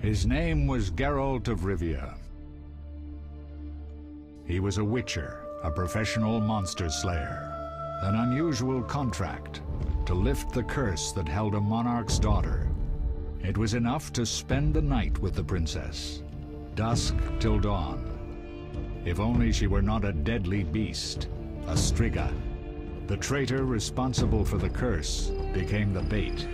His name was Geralt of Rivia. He was a witcher, a professional monster slayer. An unusual contract to lift the curse that held a monarch's daughter. It was enough to spend the night with the princess, dusk till dawn. If only she were not a deadly beast, a striga. The traitor responsible for the curse became the bait.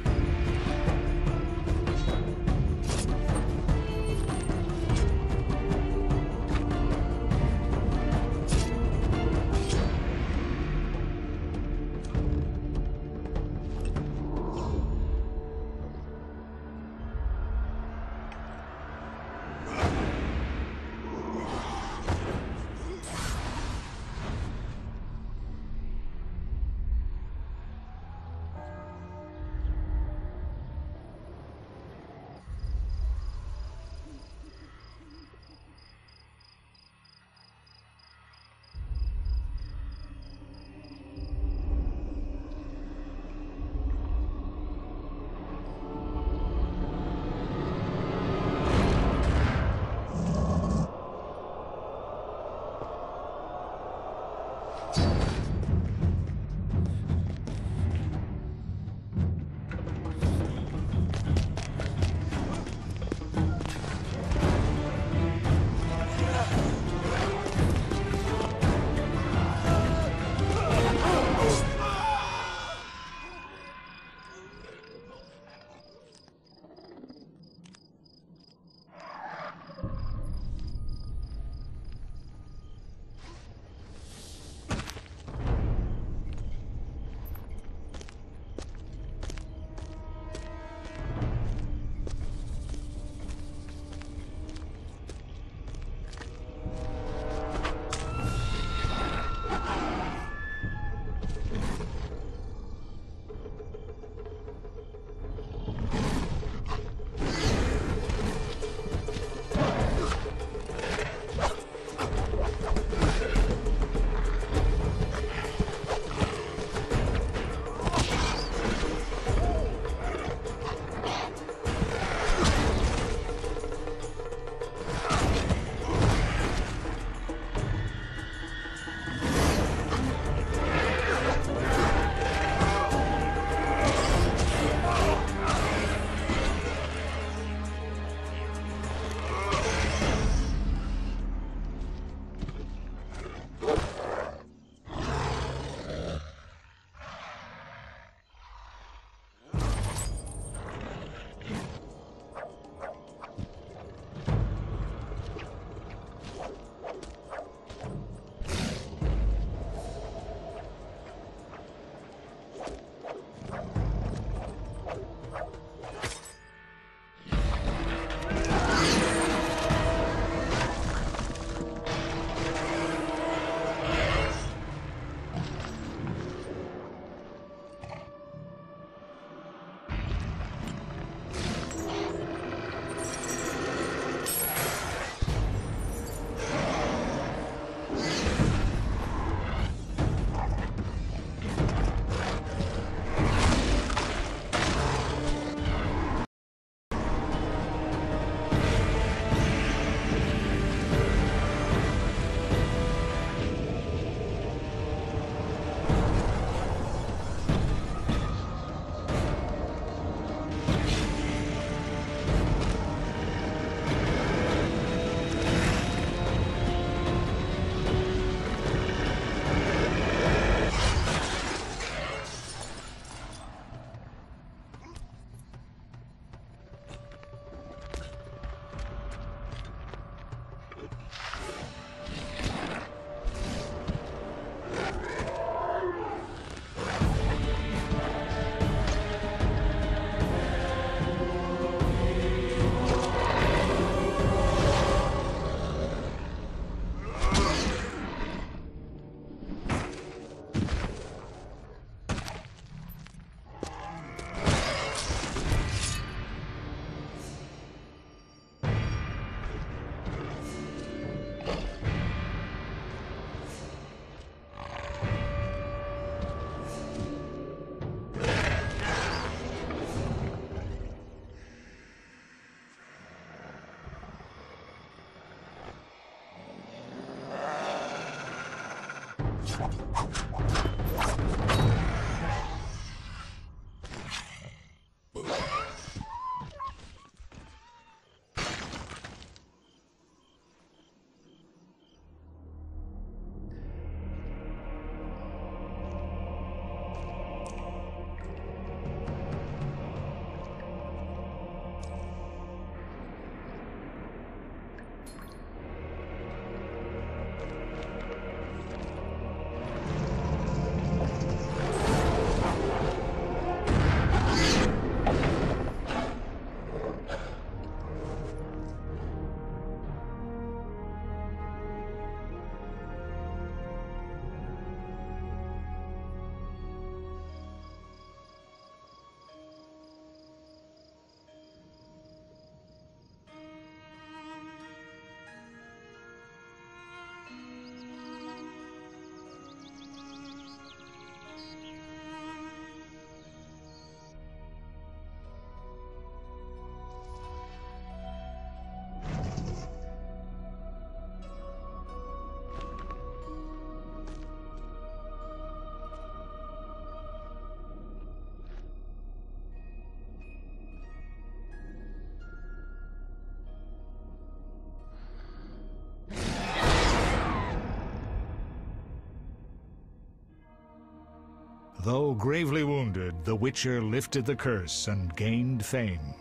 Though gravely wounded, the Witcher lifted the curse and gained fame.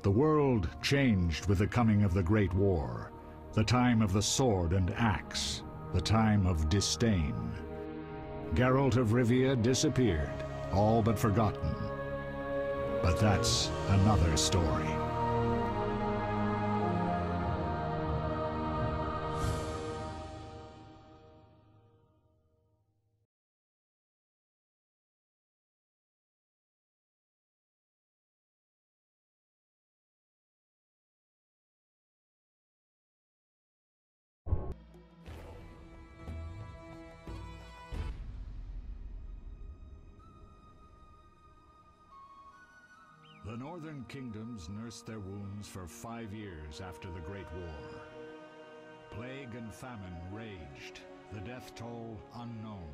The world changed with the coming of the Great War, the time of the sword and axe, the time of disdain. Geralt of Rivia disappeared, all but forgotten. But that's another story. The northern kingdoms nursed their wounds for 5 years after the Great War. Plague and famine raged, the death toll unknown.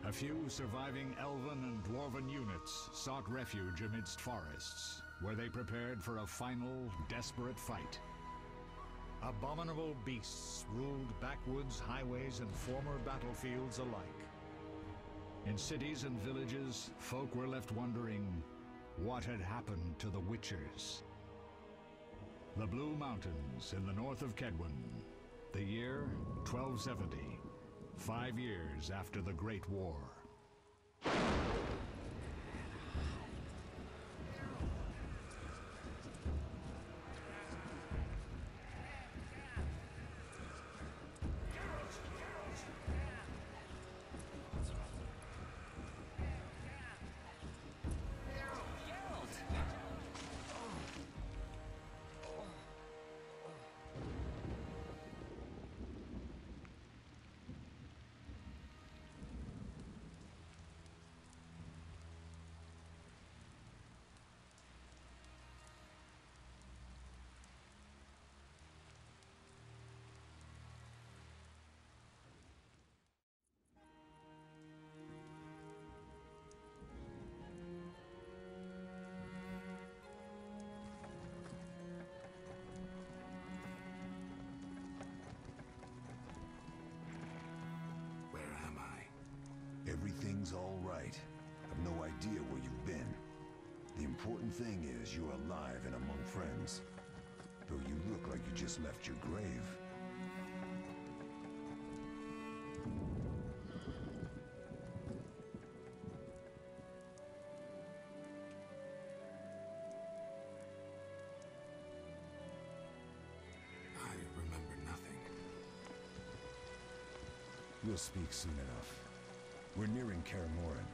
A few surviving elven and dwarven units sought refuge amidst forests, where they prepared for a final, desperate fight. Abominable beasts ruled backwoods, highways, and former battlefields alike. In cities and villages, folk were left wondering, what had happened to the Witchers? The Blue Mountains in the north of Kedwen. The year 1270, 5 years after the Great War. Everything's all right. I've no idea where you've been. The important thing is you're alive and among friends. Though you look like you just left your grave. I remember nothing. We'll speak soon enough. We're nearing Kaer Morhen.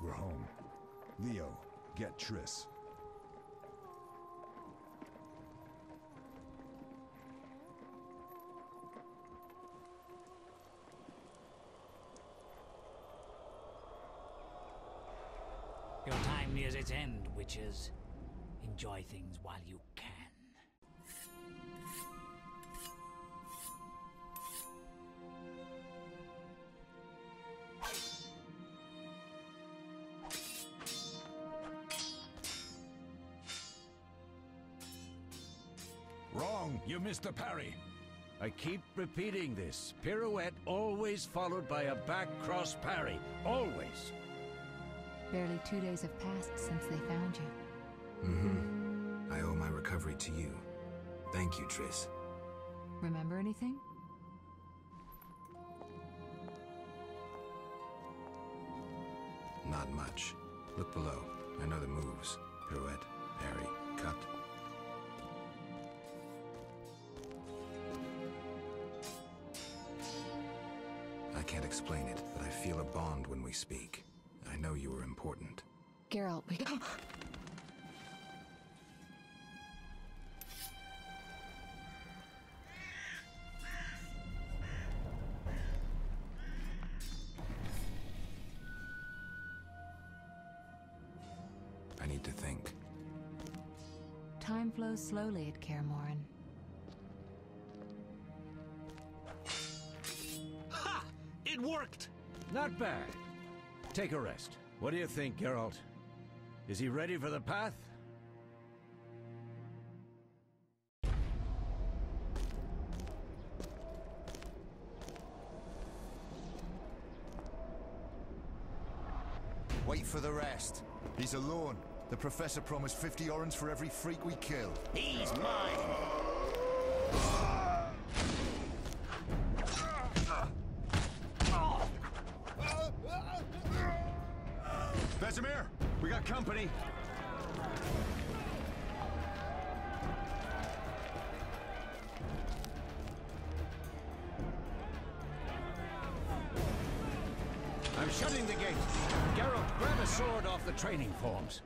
We're home. Leo, get Triss. Your time nears its end, witches. Enjoy things while you can. Wrong! You missed the parry. I keep repeating this. Pirouette always followed by a back cross parry. Always! Barely 2 days have passed since they found you. Mm-hmm. I owe my recovery to you. Thank you, Triss. Remember anything? Not much. Look below. I know the moves. Pirouette, parry, cut. I can't explain it, but I feel a bond when we speak. I know you were important. Geralt, we... I need to think. Time flows slowly at Kaer Morhen. Ha! It worked! Not bad. Take a rest. What do you think, Geralt? Is he ready for the path? Wait for the rest. He's alone. The Professor promised 50 orens for every freak we kill. He's mine! Vesemir, we got company. I'm shutting the gate. Geralt, grab a sword off the training forms.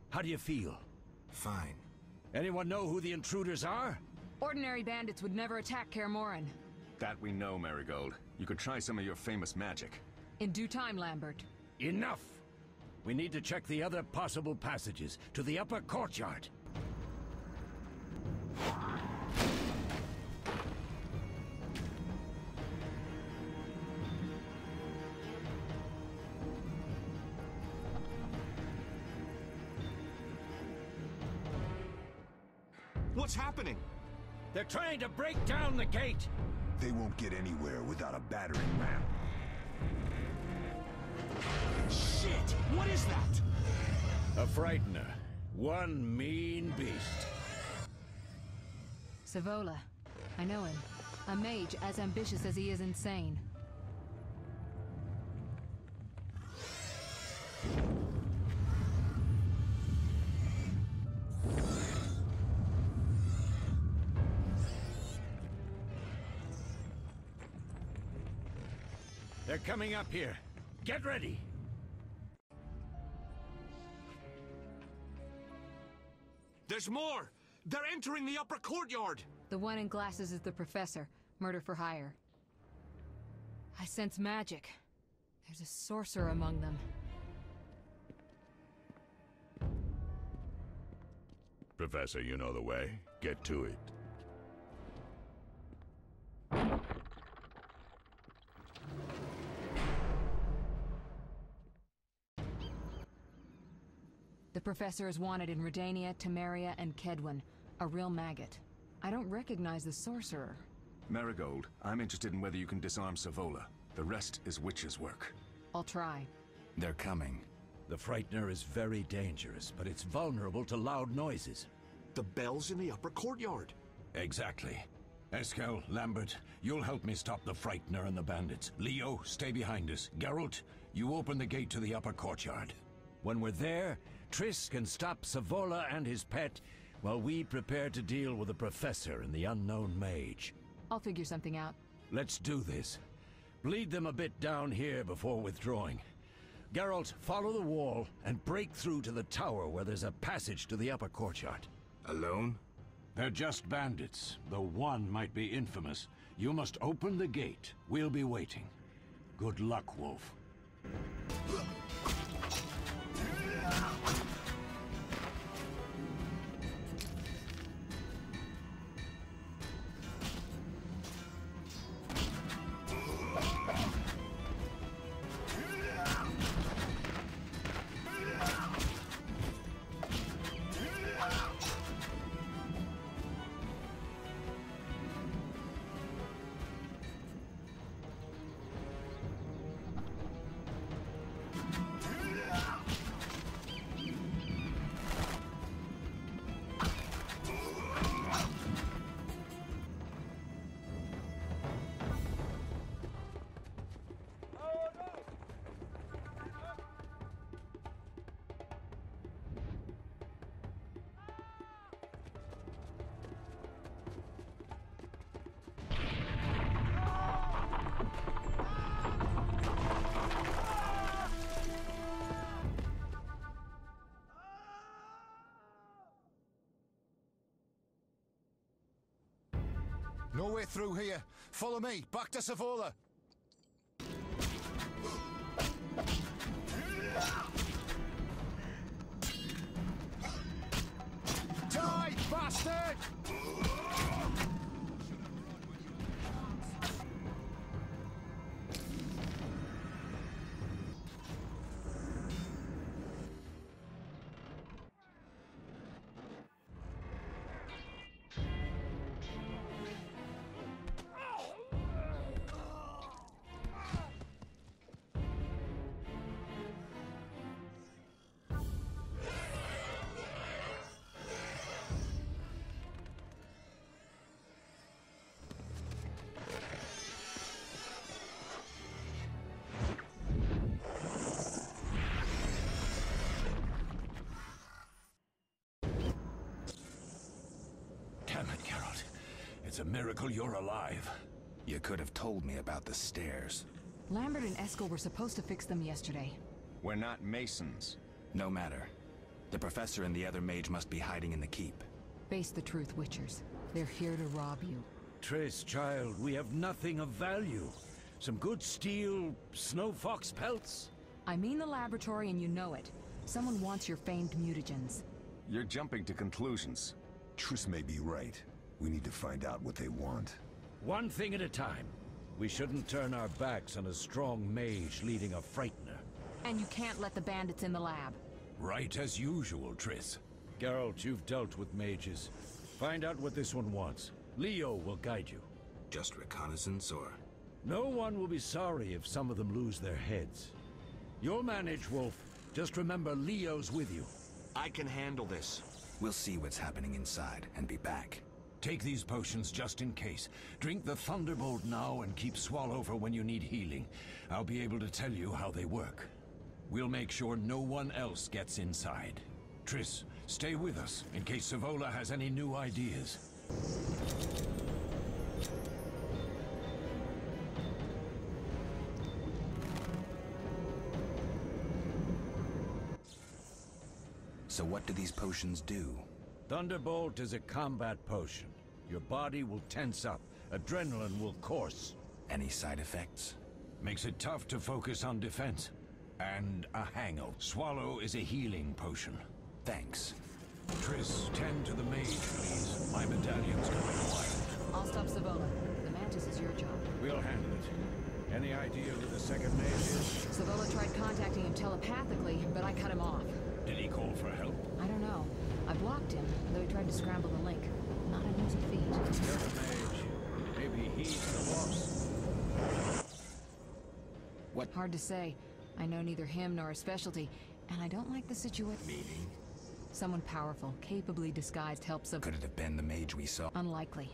How do you feel? Fine. Anyone know who the intruders are? Ordinary bandits would never attack Kaer Morhen. That we know, Marigold. You could try some of your famous magic. In due time, Lambert. Enough! We need to check the other possible passages to the upper courtyard. What's happening? They're trying to break down the gate! They won't get anywhere without a battering ram. Shit! What is that? A frightener. One mean beast. Savola. I know him. A mage as ambitious as he is insane. They're coming up here. Get ready! There's more! They're entering the upper courtyard! The one in glasses is the Professor. Murder for hire. I sense magic. There's a sorcerer among them. Professor, you know the way. Get to it. The Professor is wanted in Redania, Temeria, and Kedwen. A real maggot. I don't recognize the sorcerer. Marigold, I'm interested in whether you can disarm Savola. The rest is witch's work. I'll try. They're coming. The Frightener is very dangerous, but it's vulnerable to loud noises. The bell's in the upper courtyard. Exactly. Eskel, Lambert, you'll help me stop the Frightener and the bandits. Leo, stay behind us. Geralt, you open the gate to the upper courtyard. When we're there, Triss can stop Savola and his pet, while we prepare to deal with the Professor and the unknown mage. I'll figure something out. Let's do this. Bleed them a bit down here before withdrawing. Geralt, follow the wall and break through to the tower where there's a passage to the upper courtyard. Alone? They're just bandits, though one might be infamous. You must open the gate. We'll be waiting. Good luck, Wolf. No way through here. Follow me. Back to Savola. Die, bastard! Damn it, Geralt. It's a miracle you're alive. You could have told me about the stairs. Lambert and Eskel were supposed to fix them yesterday. We're not masons. No matter. The Professor and the other mage must be hiding in the keep. Face the truth, Witchers. They're here to rob you. Triss, child, we have nothing of value. Some good steel, snow fox pelts. I mean the laboratory and you know it. Someone wants your famed mutagens. You're jumping to conclusions. Triss may be right. We need to find out what they want. One thing at a time. We shouldn't turn our backs on a strong mage leading a Frightener. And you can't let the bandits in the lab. Right as usual, Triss. Geralt, you've dealt with mages. Find out what this one wants. Leo will guide you. Just reconnaissance, or...? No one will be sorry if some of them lose their heads. You'll manage, Wolf. Just remember Leo's with you. I can handle this. We'll see what's happening inside and be back. Take these potions just in case. Drink the Thunderbolt now and keep Swallow for when you need healing. I'll be able to tell you how they work. We'll make sure no one else gets inside. Triss, stay with us in case Savola has any new ideas. So what do these potions do? Thunderbolt is a combat potion. Your body will tense up, adrenaline will course. Any side effects? Makes it tough to focus on defense. And a hangover. Swallow is a healing potion. Thanks. Triss, tend to the mage, please. My medallion's going wild. I'll stop Savola. The Mantis is your job. We'll handle it. Any idea who the second mage is? Savola tried contacting him telepathically, but I cut him off. Did he call for help? I don't know. I blocked him, though he tried to scramble the link. Not an easy feat. You're the mage. Maybe he's the boss. What? Hard to say. I know neither him nor his specialty, and I don't like the situation. Meaning? Someone powerful, capably disguised helps of... Could it have been the mage we saw? Unlikely.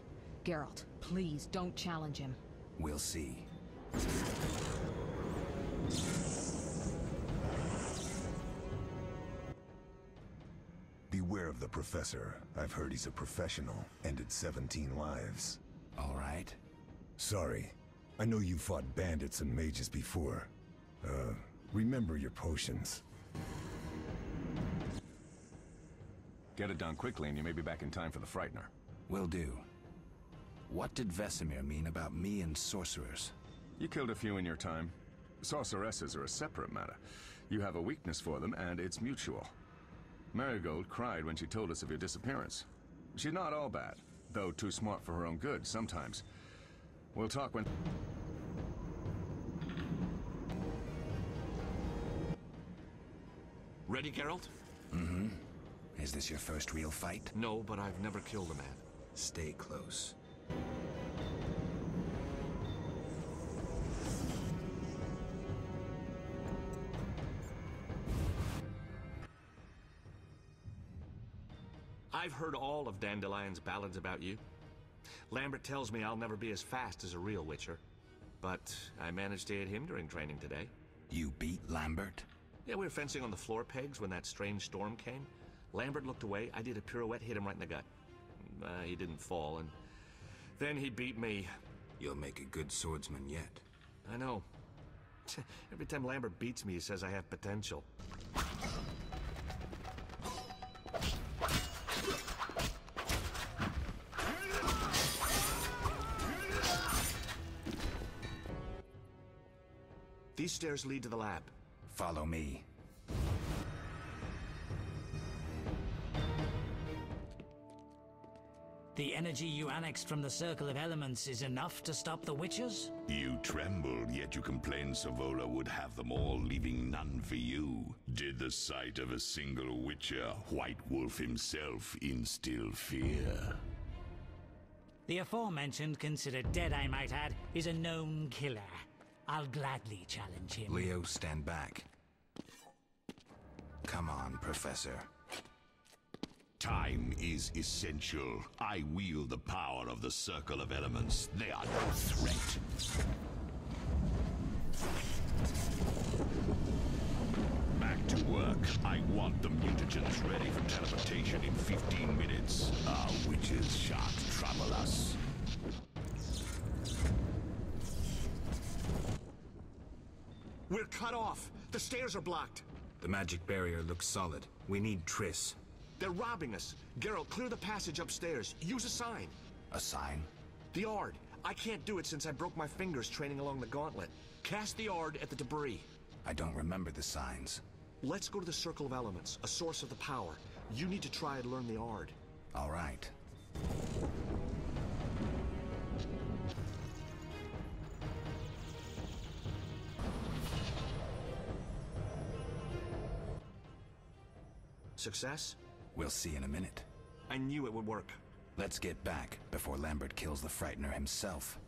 Geralt, please don't challenge him. We'll see. Beware of the Professor. I've heard he's a professional. Ended 17 lives. All right. Sorry. I know you fought bandits and mages before. Remember your potions. Get it done quickly and you may be back in time for the Frightener. Will do. What did Vesemir mean about me and sorcerers? You killed a few in your time. Sorceresses are a separate matter. You have a weakness for them, and it's mutual. Marigold cried when she told us of your disappearance. She's not all bad, though too smart for her own good sometimes. We'll talk when... Ready, Geralt? Mm-hmm. Is this your first real fight? No, but I've never killed a man. Stay close. I've heard all of Dandelion's ballads about you. Lambert tells me I'll never be as fast as a real Witcher. But I managed to hit him during training today. You beat Lambert? Yeah, we were fencing on the floor pegs when that strange storm came. Lambert looked away, I did a pirouette, hit him right in the gut. He didn't fall, and then he beat me. You'll make a good swordsman yet. I know. Every time Lambert beats me, he says I have potential. These stairs lead to the lab. Follow me. The energy you annexed from the Circle of Elements is enough to stop the Witchers? You trembled, yet you complained Savola would have them all, leaving none for you. Did the sight of a single Witcher, White Wolf himself, instill fear? The aforementioned, considered dead I might add, is a known killer. I'll gladly challenge him. Leo, stand back. Come on, Professor. Time is essential. I wield the power of the Circle of Elements. They are no threat. Back to work. I want the mutagens ready for teleportation in 15 minutes. Our witches shan't trouble us. We're cut off. The stairs are blocked. The magic barrier looks solid. We need Triss. They're robbing us. Geralt, clear the passage upstairs. Use a sign. A sign? The Ard. I can't do it since I broke my fingers training along the gauntlet. Cast the Ard at the debris. I don't remember the signs. Let's go to the Circle of Elements, a source of the power. You need to try and learn the Ard. All right. Success? We'll see in a minute. I knew it would work. Let's get back before Lambert kills the Frightener himself.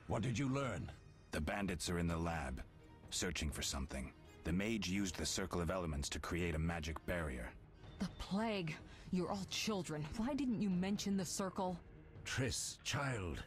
What did you learn? The bandits are in the lab, searching for something. The mage used the Circle of Elements to create a magic barrier. The plague. You're all children. Why didn't you mention the Circle? Triss, child.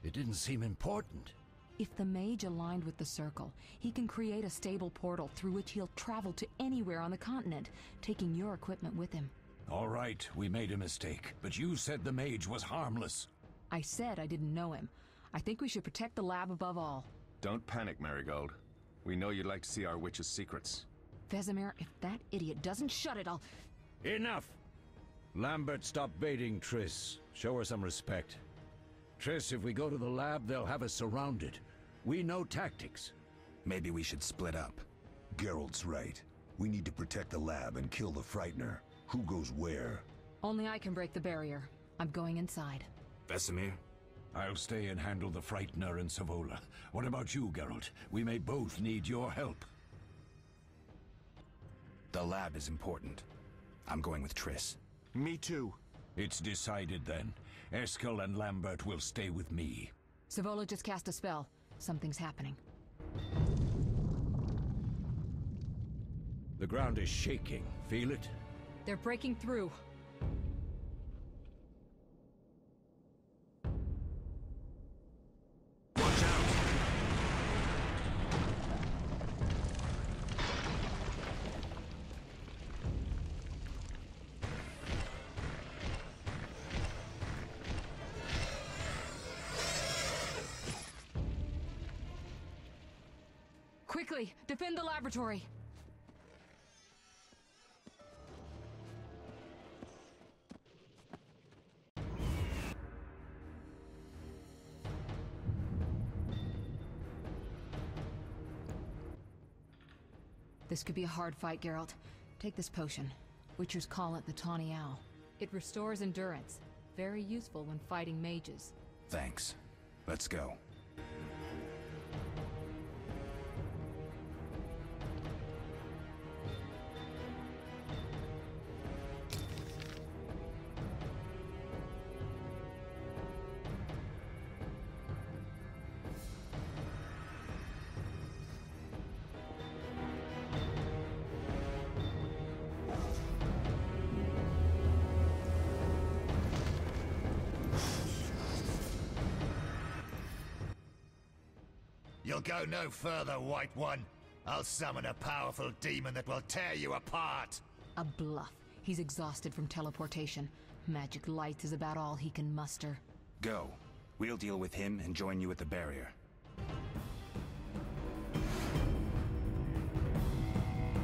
It didn't seem important. If the mage aligned with the Circle, he can create a stable portal through which he'll travel to anywhere on the continent, taking your equipment with him. All right, we made a mistake, but you said the mage was harmless. I said I didn't know him. I think we should protect the lab above all. Don't panic, Marigold. We know you'd like to see our witch's secrets. Vesemir, if that idiot doesn't shut it, I'll... Enough! Lambert, stop baiting Triss. Show her some respect. Triss, if we go to the lab, they'll have us surrounded. We know tactics. Maybe we should split up. Geralt's right. We need to protect the lab and kill the Frightener. Who goes where? Only I can break the barrier. I'm going inside. Vesemir? I'll stay and handle the Frightener and Savola. What about you, Geralt? We may both need your help. The lab is important. I'm going with Triss. Me too. It's decided then. Eskel and Lambert will stay with me. Savola just cast a spell. Something's happening. The ground is shaking. Feel it? They're breaking through. Watch out! Quickly, defend the laboratory. This could be a hard fight, Geralt. Take this potion. Witchers call it the Tawny Owl. It restores endurance. Very useful when fighting mages. Thanks. Let's go. You'll go no further, White One. I'll summon a powerful demon that will tear you apart. A bluff. He's exhausted from teleportation. Magic light is about all he can muster. Go. We'll deal with him and join you at the barrier.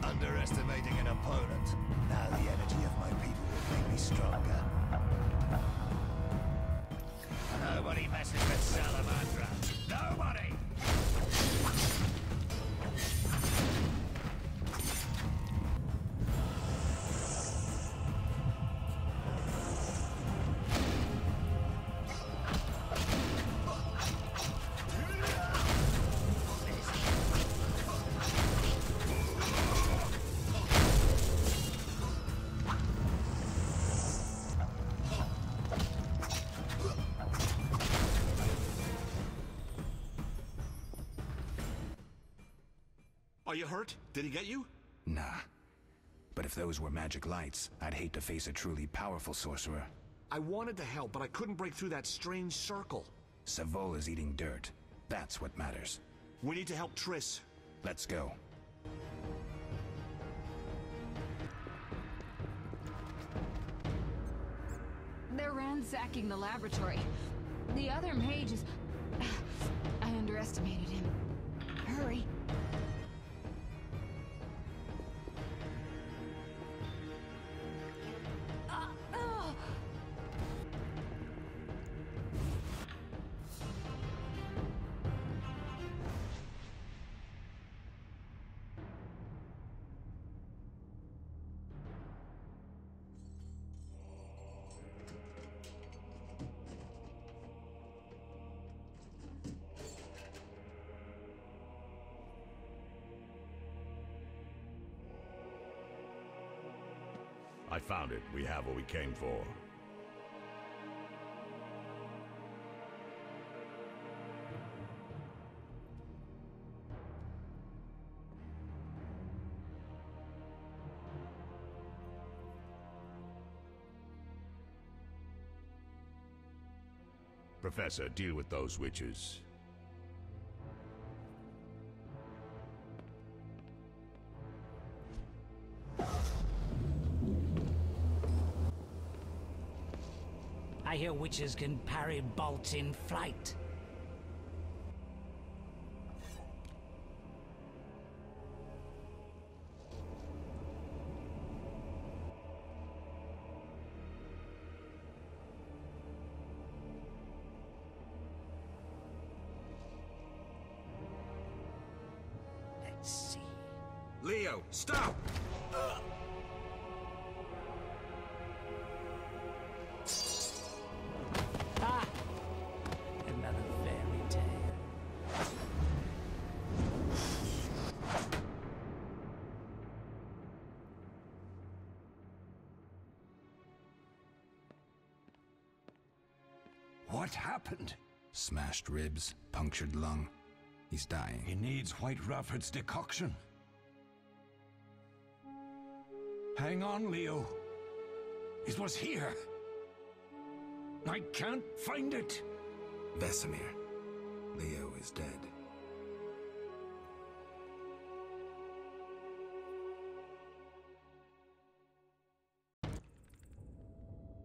Underestimating an opponent. Now the energy of my people will make me stronger. Nobody messes with Salamandra. Nobody! Are you hurt? Did he get you? Nah. But if those were magic lights, I'd hate to face a truly powerful sorcerer. I wanted to help, but I couldn't break through that strange circle. Savola's eating dirt. That's what matters. We need to help Triss. Let's go. They're ransacking the laboratory. The other mage is... I underestimated him. Hurry. I found it. We have what we came for. Professor, deal with those witches. I hear witches can parry bolts in flight. Leo, stop! Ah! Another fairy tale. What happened? Smashed ribs, punctured lung. He's dying. He needs White Rafford's decoction. Hang on, Leo. It was here. I can't find it. Vesemir. Leo is dead.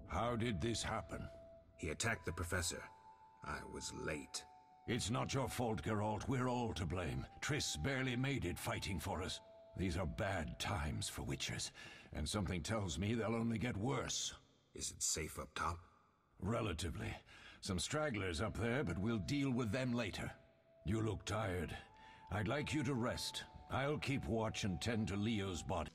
How did this happen? He attacked the professor. I was late. It's not your fault, Geralt. We're all to blame. Triss barely made it fighting for us. These are bad times for Witchers, and something tells me they'll only get worse. Is it safe up top? Relatively. Some stragglers up there, but we'll deal with them later. You look tired. I'd like you to rest. I'll keep watch and tend to Leo's body.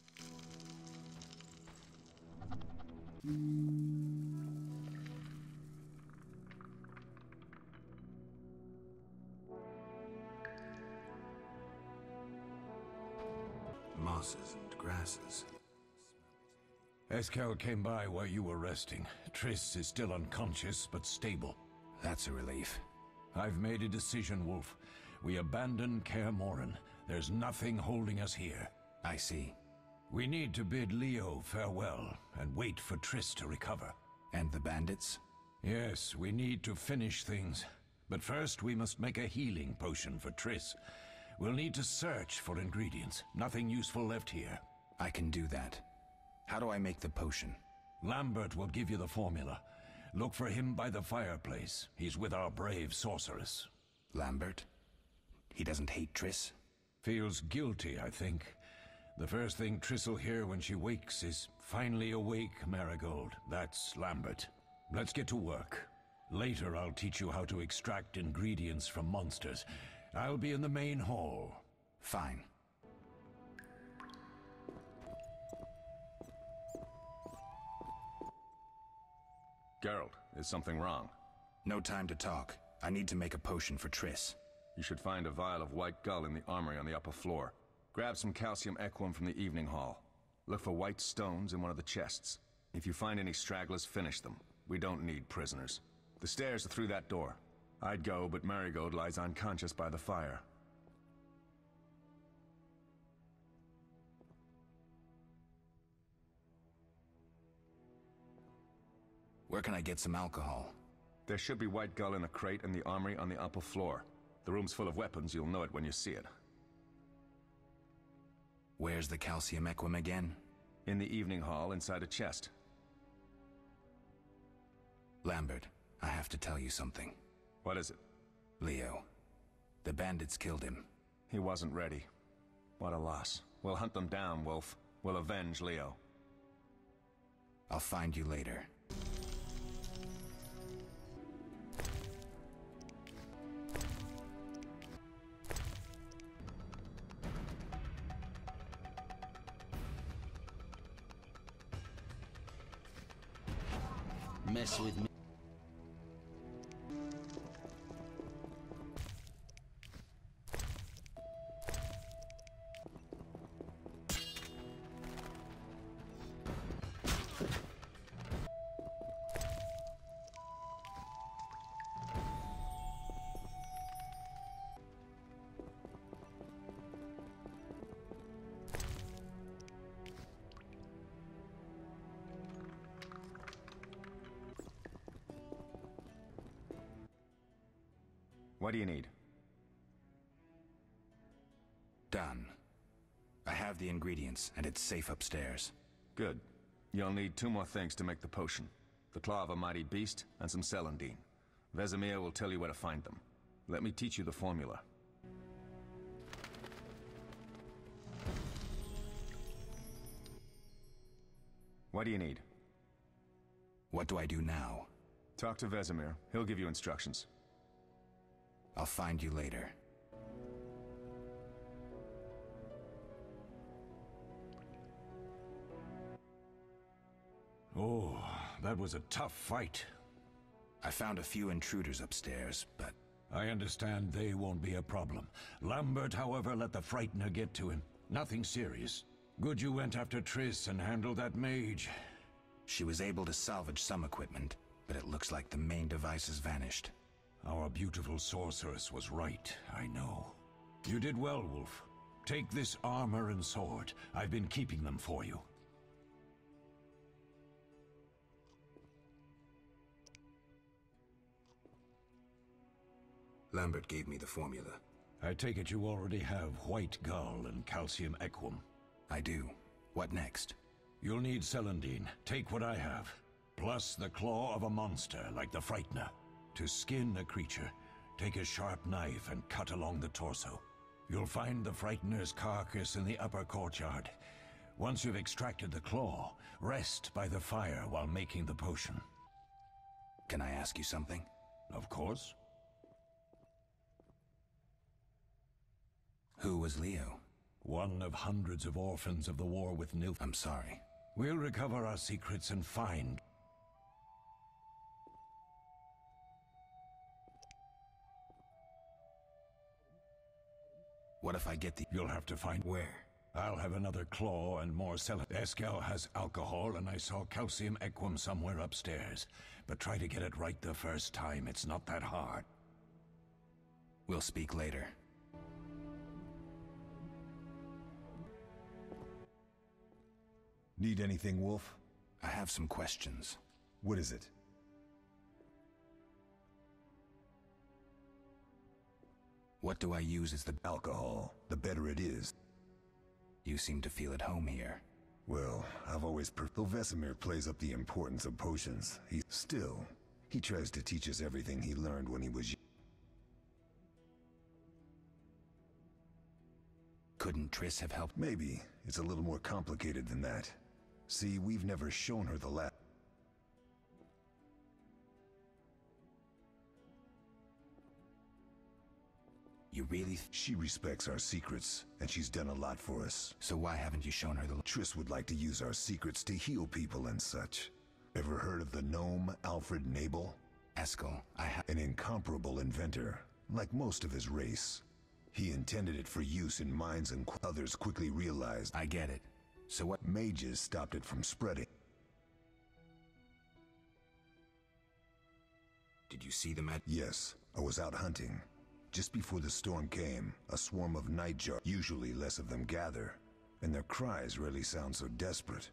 Mosses and grasses. Eskel came by while you were resting. Triss is still unconscious, but stable. That's a relief. I've made a decision, Wolf. We abandon Kaer Morhen. There's nothing holding us here. I see. We need to bid Leo farewell and wait for Triss to recover. And the bandits? Yes, we need to finish things. But first we must make a healing potion for Triss. We'll need to search for ingredients. Nothing useful left here. I can do that. How do I make the potion? Lambert will give you the formula. Look for him by the fireplace. He's with our brave sorceress. Lambert? He doesn't hate Triss? Feels guilty, I think. The first thing Triss'll hear when she wakes is, "Finally awake, Marigold." That's Lambert. Let's get to work. Later I'll teach you how to extract ingredients from monsters. I'll be in the main hall. Fine. Geralt, is something wrong? No time to talk. I need to make a potion for Triss. You should find a vial of white gull in the armory on the upper floor. Grab some calcium equum from the evening hall. Look for white stones in one of the chests. If you find any stragglers, finish them. We don't need prisoners. The stairs are through that door. I'd go, but Marigold lies unconscious by the fire. Where can I get some alcohol? There should be white gull in a crate in the armory on the upper floor. The room's full of weapons, you'll know it when you see it. Where's the calcium equum again? In the evening hall, inside a chest. Lambert, I have to tell you something. What is it? Leo. The bandits killed him. He wasn't ready. What a loss. We'll hunt them down, Wolf. We'll avenge Leo. I'll find you later. Mess with me. What do you need? Done. I have the ingredients, and it's safe upstairs. Good. You'll need 2 more things to make the potion. The claw of a mighty beast, and some celandine. Vesemir will tell you where to find them. Let me teach you the formula. What do you need? What do I do now? Talk to Vesemir. He'll give you instructions. I'll find you later. Oh, that was a tough fight. I found a few intruders upstairs, but... I understand they won't be a problem. Lambert, however, let the Frightener get to him. Nothing serious. Good you went after Triss and handled that mage. She was able to salvage some equipment, but it looks like the main device has vanished. Our beautiful sorceress was right, I know. You did well, Wolf. Take this armor and sword. I've been keeping them for you. Lambert gave me the formula. I take it you already have White Gull and Calcium Equum. I do. What next? You'll need Celandine. Take what I have. Plus the claw of a monster like the Frightener. To skin a creature, take a sharp knife and cut along the torso. You'll find the Frightener's carcass in the upper courtyard. Once you've extracted the claw, rest by the fire while making the potion. Can I ask you something? Of course. Who was Leo? One of hundreds of orphans of the war with Nilf. I'm sorry. We'll recover our secrets and find... What if I get the... You'll have to find... Where? I'll have another claw and more Eskel has alcohol, and I saw Calcium Equum somewhere upstairs. But try to get it right the first time. It's not that hard. We'll speak later. Need anything, Wolf? I have some questions. What is it? What do I use as the... Alcohol. The better it is. You seem to feel at home here. Well, I've always though Vesemir plays up the importance of potions. He tries to teach us everything he learned when he was young. Couldn't Triss have helped? Maybe. It's a little more complicated than that. See, we've never shown her the lab. You really... She respects our secrets, and she's done a lot for us. So why haven't you shown her the... Triss would like to use our secrets to heal people and such. Ever heard of the gnome Alfred Nabel? Eskel, I have... An incomparable inventor, like most of his race. He intended it for use in mines and others quickly realized... I get it. So what... Mages stopped it from spreading. Did you see them at... Yes, I was out hunting. Just before the storm came, a swarm of nightjar, usually less of them gather, and their cries rarely sound so desperate.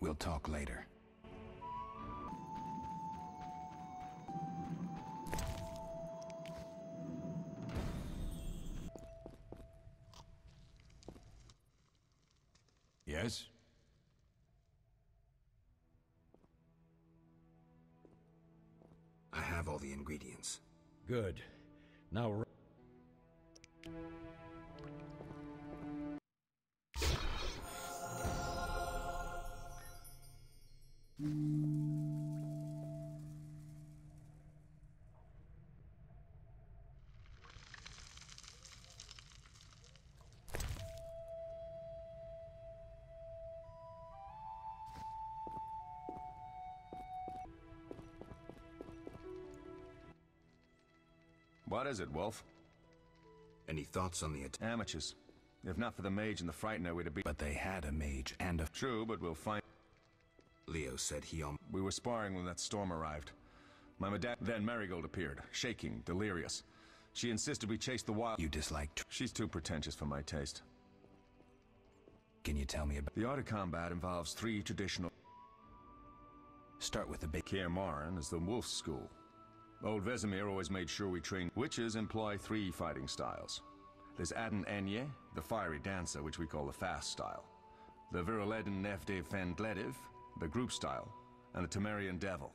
We'll talk later. Yes? I have all the ingredients. Good. Now... What is it, Wolf? Any thoughts on the attack? Amateurs. If not for the mage and the Frightener, we'd have been... But they had a mage and a... True, but we'll find... Leo said he... We were sparring when that storm arrived. My madame... Then Marigold appeared, shaking, delirious. She insisted we chase the wild... You disliked... She's too pretentious for my taste. Can you tell me about... The art of combat involves 3 traditional... Start with the big... Kaer Morhen is the wolf school. Old Vesemir always made sure we trained... Witches employ 3 fighting styles. There's Aden Enye, the fiery dancer, which we call the fast style. The Viruleden Nefde Fendletiv, the group style. And the Temerian Devil,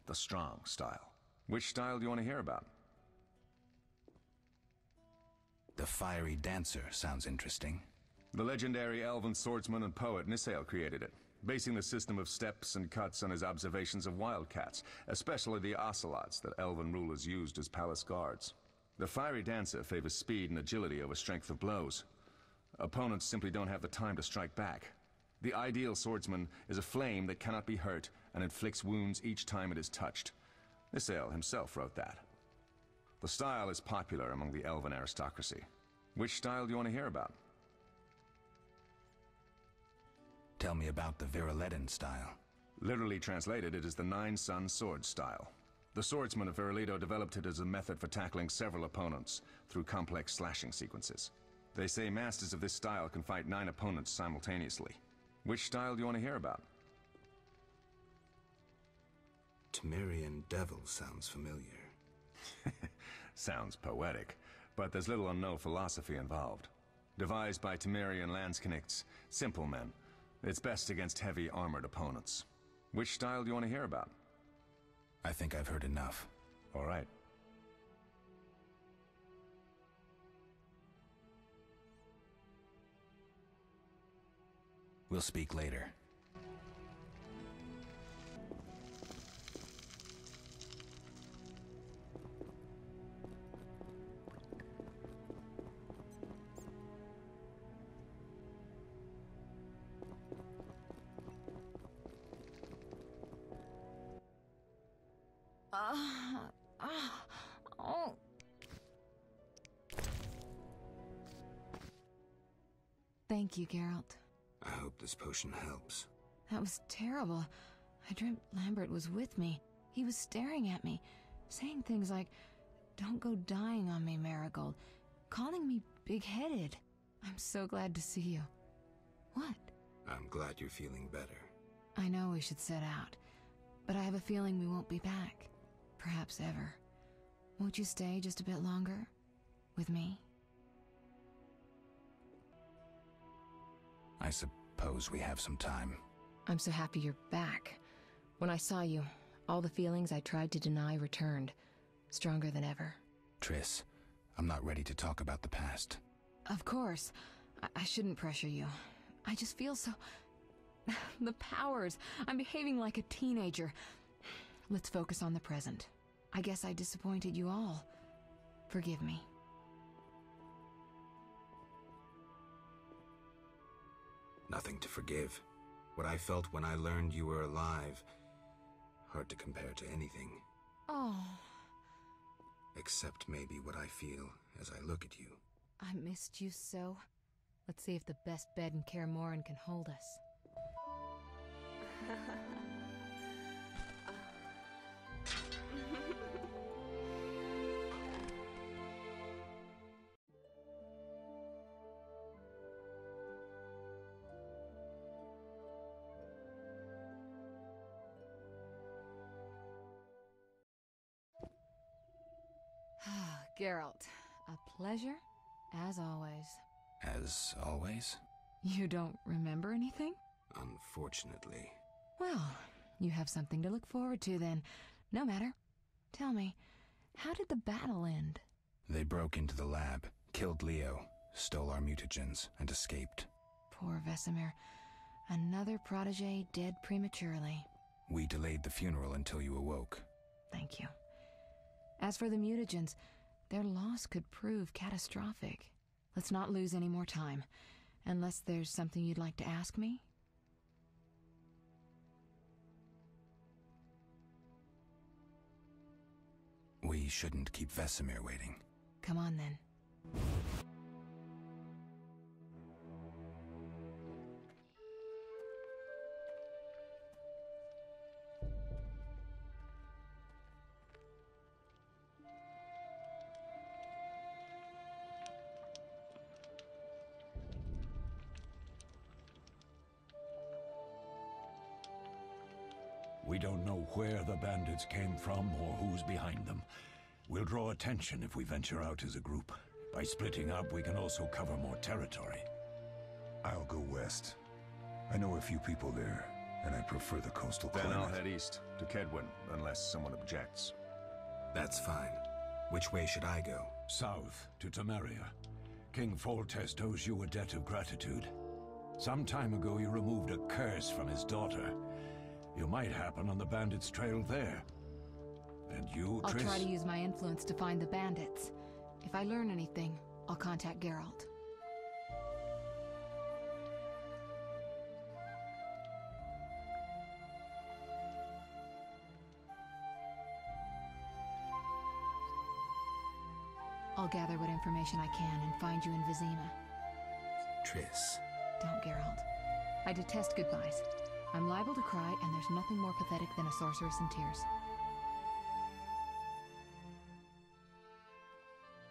the strong style. Which style do you want to hear about? The fiery dancer sounds interesting. The legendary elven swordsman and poet Nisael created it, basing the system of steps and cuts on his observations of wildcats, especially the ocelots that elven rulers used as palace guards. The fiery dancer favors speed and agility over strength of blows. Opponents simply don't have the time to strike back. The ideal swordsman is a flame that cannot be hurt and inflicts wounds each time it is touched. Isael himself wrote that. The style is popular among the elven aristocracy. Which style do you want to hear about? Tell me about the Viriletan style. Literally translated, it is the Nine-Sun Sword style. The swordsmen of Viraledo developed it as a method for tackling several opponents through complex slashing sequences. They say masters of this style can fight 9 opponents simultaneously. Which style do you want to hear about? Temerian Devil sounds familiar. Sounds poetic, but there's little or no philosophy involved. Devised by Temerian Landsknechts, simple men. It's best against heavy armored opponents. Which style do you want to hear about? I think I've heard enough. All right. We'll speak later. Oh. Thank you, Geralt. I hope this potion helps. That was terrible. I dreamt Lambert was with me. He was staring at me, saying things like, "Don't go dying on me, Marigold," calling me big-headed. I'm so glad to see you. What? I'm glad you're feeling better. I know we should set out, but I have a feeling we won't be back. Perhaps ever. Won't you stay just a bit longer? With me? I suppose we have some time. I'm so happy you're back. When I saw you, all the feelings I tried to deny returned, stronger than ever. Triss, I'm not ready to talk about the past. Of course. I shouldn't pressure you. I just feel so... The powers. I'm behaving like a teenager. Let's focus on the present. I guess I disappointed you all. Forgive me. Nothing to forgive. What I felt when I learned you were alive, hard to compare to anything. Oh. Except maybe what I feel as I look at you. I missed you so. Let's see if the best bed in Kaer Morhen can hold us. Geralt, a pleasure, as always. As always? You don't remember anything? Unfortunately. Well, you have something to look forward to then. No matter. Tell me, how did the battle end? They broke into the lab, killed Leo, stole our mutagens, and escaped. Poor Vesemir. Another protege dead prematurely. We delayed the funeral until you awoke. Thank you. As for the mutagens, their loss could prove catastrophic. Let's not lose any more time. Unless there's something you'd like to ask me? We shouldn't keep Vesemir waiting. Come on, then. We don't know where the bandits came from or who's behind them. We'll draw attention if we venture out as a group. By splitting up, we can also cover more territory. I'll go west. I know a few people there, and I prefer the coastal climate. Then I'll head east, to Kedwin, unless someone objects. That's fine. Which way should I go? South, to Temeria. King Foltest owes you a debt of gratitude. Some time ago you removed a curse from his daughter. You might happen on the bandits' trail there. And you, Triss? I'll try to use my influence to find the bandits. If I learn anything, I'll contact Geralt. I'll gather what information I can and find you in Vizima. Triss. Don't, Geralt. I detest goodbyes. I'm liable to cry, and there's nothing more pathetic than a sorceress in tears.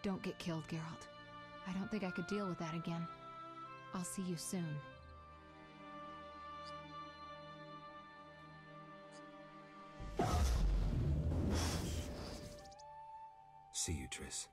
Don't get killed, Geralt. I don't think I could deal with that again. I'll see you soon. See you, Triss.